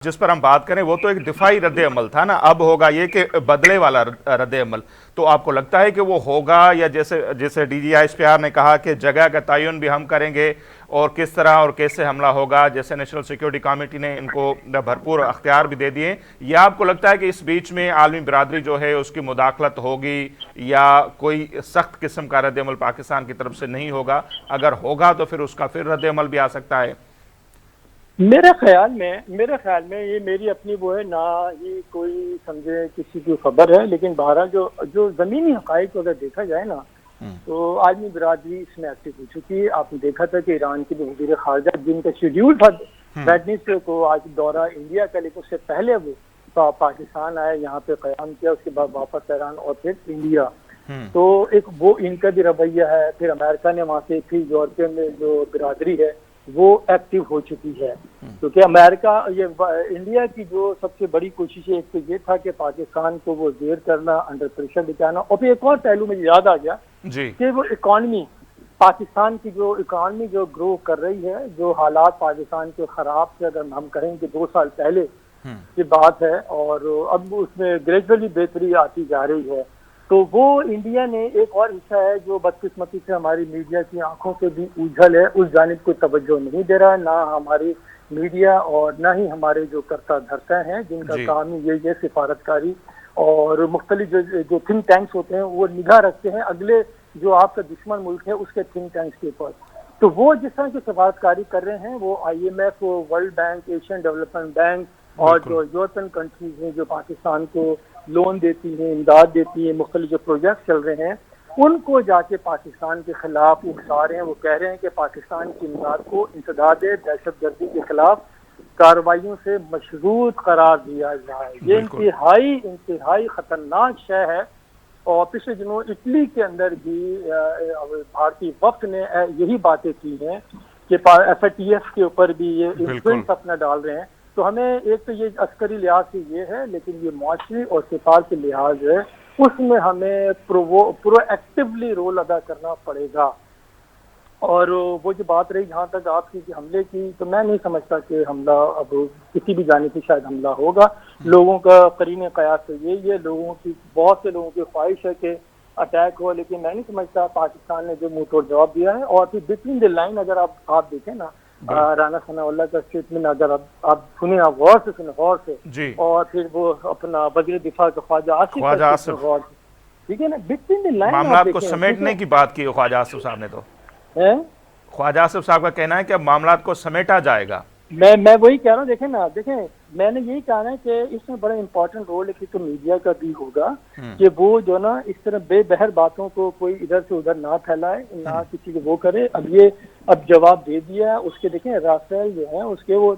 जिस पर हम बात करें वो तो एक दिफाई रद्द अमल था ना, अब होगा ये कि बदले वाला रद्द अमल। तो आपको लगता है कि वो होगा, या जैसे जैसे DGISPR ने कहा कि जगह का तयन भी हम करेंगे और किस तरह और कैसे हमला होगा, जैसे नेशनल सिक्योरिटी कमेटी ने इनको भरपूर अख्तियार भी दे दिए, या आपको लगता है कि इस बीच में आलमी बिरादरी जो है उसकी मुदाखलत होगी या कोई सख्त किस्म का रद्द अमल पाकिस्तान की तरफ से नहीं होगा? अगर होगा तो फिर उसका फिर रद्द अमल भी आ सकता है। मेरे ख्याल में ये मेरी अपनी वो है ना, ही कोई समझे किसी की खबर है, लेकिन बहरहाल जो जो जमीनी हकाइक को अगर देखा जाए ना, तो आदमी बिरादरी इसमें एक्टिव हो चुकी है। आपने देखा था कि ईरान के वज़ीर खारजा जिनका शेड्यूल था वेडनेसडे को आज दौरा इंडिया का, लेकिन उससे पहले वो पाकिस्तान आए, यहाँ पे क़याम किया, उसके बाद वापस ईरान और फिर इंडिया। तो एक वो इनका भी रवैया है। फिर अमेरिका ने वहाँ से, फिर यूरोपियन में जो बिरादरी है वो एक्टिव हो चुकी है, क्योंकि अमेरिका ये इंडिया की जो सबसे बड़ी कोशिश है, एक तो ये था कि पाकिस्तान को वो जेर करना, अंडर प्रेशर दिखाना, और फिर एक और पहलू मुझे याद आ गया कि वो इकॉनमी, पाकिस्तान की जो इकॉनमी जो ग्रो कर रही है, जो हालात पाकिस्तान के खराब से अगर हम कहें कि 2 साल पहले की बात है, और अब उसमें ग्रेजुअली बेहतरी आती जा रही है। तो वो इंडिया ने एक और हिस्सा है जो बदकिस्मती से हमारी मीडिया की आंखों से भी उजल है, उस जानिब को तवज्जो नहीं दे रहा, ना हमारी मीडिया और ना ही हमारे जो कर्ता धर्ता हैं जिनका काम ही यही है सिफारतकारी, और मुख्तलिफ जो थिंक टैंक्स होते हैं वो निगाह रखते हैं अगले जो आपका दुश्मन मुल्क है उसके थिंक टैंक्स के ऊपर। तो वो जिस तरह की सिफारतकारी कर रहे हैं, वो IMF, world bank, Asian development bank और जो यूरोपियन कंट्रीज हैं जो पाकिस्तान को लोन देती हैं, इमदाद देती है, मुख्तलिफ जो प्रोजेक्ट चल रहे हैं, उनको जाके पाकिस्तान के खिलाफ उकसा रहे हैं। वो कह रहे हैं कि पाकिस्तान की इमदाद को इंसदाद दहशतगर्दी के खिलाफ कार्रवाइयों से मशरूत करार दिया जाए। ये इंतहाई खतरनाक शय है। और पिछले दिनों इटली के अंदर भी भारतीय वक्त ने यही बातें की हैं कि FATF के ऊपर भी ये इन्फ्लुएंस अपना डाल रहे हैं। तो हमें एक तो ये अस्करी लिहाज से ये है, लेकिन ये मुआशरी और सिफार के लिहाज है, उसमें हमें प्रोएक्टिवली रोल अदा करना पड़ेगा। और वो जो बात रही जहाँ तक आपकी हमले की, तो मैं नहीं समझता कि हमला अब किसी भी जाने की शायद हमला होगा। लोगों का करीने कयास तो यही है, लोगों की, बहुत से लोगों की ख्वाहिश है कि अटैक हो, लेकिन मैं नहीं समझता पाकिस्तान ने जो मुंह तोड़ जवाब दिया है। और फिर बिटवीन द लाइन अगर आप देखें ना, राना सनाउल्लाह का स्टेटमेंट अगर आप सुने, आप गौर से सुने, गौर से, और फिर वो अपना वज़ीर दिफा का ख्वाजा आसिफ गौर से, ठीक है ना, बिटवीन द लाइन मामलात को समेटने की बात की ख्वाजा आसिफ साहब ने। तो ख्वाजा आसिफ साहब का कहना है कि अब मामलात को समेटा जाएगा। मैं वही कह रहा हूँ। देखें मैंने यही कहा है कि इसमें बड़ा इंपॉर्टेंट रोल है कि तो मीडिया का भी होगा कि वो जो ना इस तरह बेबहर बातों को कोई इधर से उधर ना फैलाए, ना किसी को वो करे। अब जवाब दे दिया उसके। देखें राफेल जो है उसके वो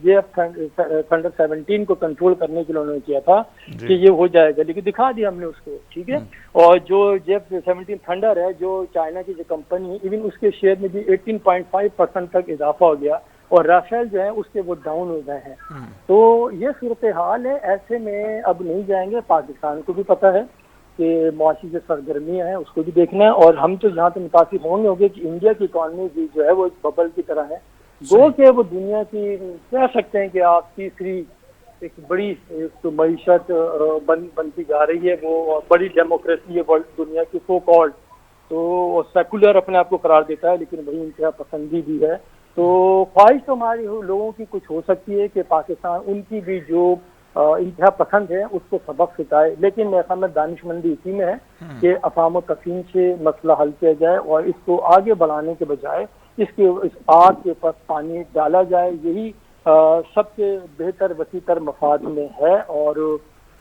ये थंडर 17 को कंट्रोल करने के लिए उन्होंने किया था कि ये हो जाएगा, लेकिन दिखा दिया हमने उसको, ठीक है। और जो F-17 थंडर है जो चाइना की जो कंपनी है, इवन उसके शेयर में भी 18.5% तक इजाफा हो गया, और राफेल जो है उसके वो डाउन हो गए हैं। तो ये सूरत हाल है। ऐसे में अब नहीं जाएंगे। पाकिस्तान को भी पता है कि मुआशी जो सरगर्मियाँ हैं उसको भी देखना है, और हम तो यहाँ पे मुतासिर होंगे कि इंडिया की इकॉनमी भी जो है वो बबल की तरह है, गो के वो दुनिया की कह सकते हैं कि आप तीसरी एक बड़ी तो मईशत बनती जा रही है, वो बड़ी डेमोक्रेसी है वर्ल्ड दुनिया की, सो कॉल्ड। तो सेकुलर अपने आप को करार देता है, लेकिन वही इंतहा पसंदी भी है। तो ख्वाहिश तो हमारी लोगों की कुछ हो सकती है कि पाकिस्तान उनकी भी जो इंतहा पसंद है उसको सबक सिखाए, लेकिन मेरे ख्याल में दानिशमंदी इसी में है कि अफाम तफहीम से मसला हल किया जाए और इसको आगे बढ़ाने के बजाय इस आग के ऊपर पानी डाला जाए। यही सबसे बेहतर वसीतर मफाद में है। और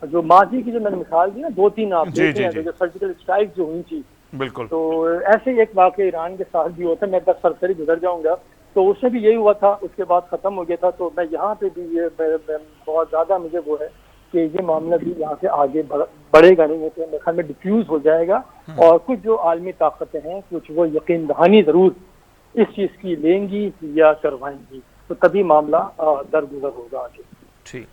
जो माजी की जो मैंने मिसाल दी ना, 2-3 आप देखें जो सर्जिकल स्ट्राइक जो हुई थी, बिल्कुल, तो ऐसे एक वाक़या ईरान के साथ भी होता है। मैं बस सरसरी गुजर जाऊंगा, तो उससे भी यही हुआ था, उसके बाद खत्म हो गया था। तो मैं यहाँ पे भी ये बहुत ज़्यादा मुझे वो है कि ये मामला भी यहाँ से आगे बढ़ेगा नहीं, तो मेरे ख्याल में डिफ्यूज हो जाएगा। और कुछ जो आलमी ताकतें हैं कुछ वो यकीन दहानी ज़रूर इस चीज़ की लेंगी या करवाएंगी, तो तभी मामला दरगुजर होगा आगे। ठीक।